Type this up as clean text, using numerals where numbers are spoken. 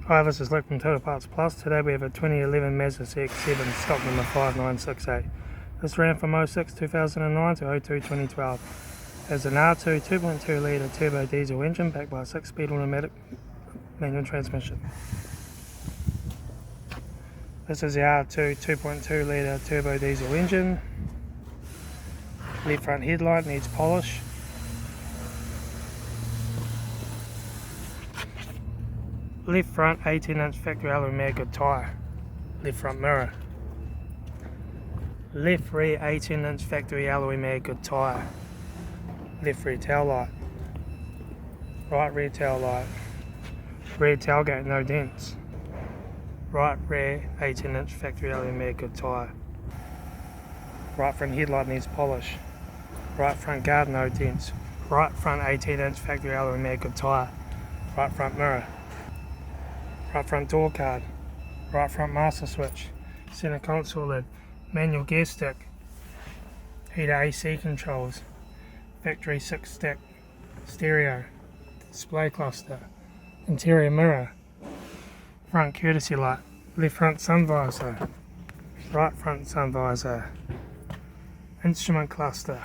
Hi, this is Litre from Total Parts Plus. Today we have a 2011 Mazda CX-7 stock number 5968. This ran from 06-2009 to 02-2012. Has an R2 2.2 litre turbo diesel engine backed by a 6-speed automatic manual transmission. This is the R2 2.2 litre turbo diesel engine. Left front headlight needs polish. Left front 18-inch factory alloy mag good tyre. Left front mirror. Left rear 18-inch factory alloy mag good tyre. Left rear tail light. Right rear tail light. Rear tailgate no dents. Right rear 18-inch factory alloy mag good tyre. Right front headlight needs polish. Right front guard no dents. Right front 18-inch factory alloy mag good tyre. Right front mirror. Right front door card, right front master switch, center console lid, manual gear stick, heater AC controls, factory 6-stack stereo, display cluster, interior mirror, front courtesy light, left front sun visor, right front sun visor, instrument cluster.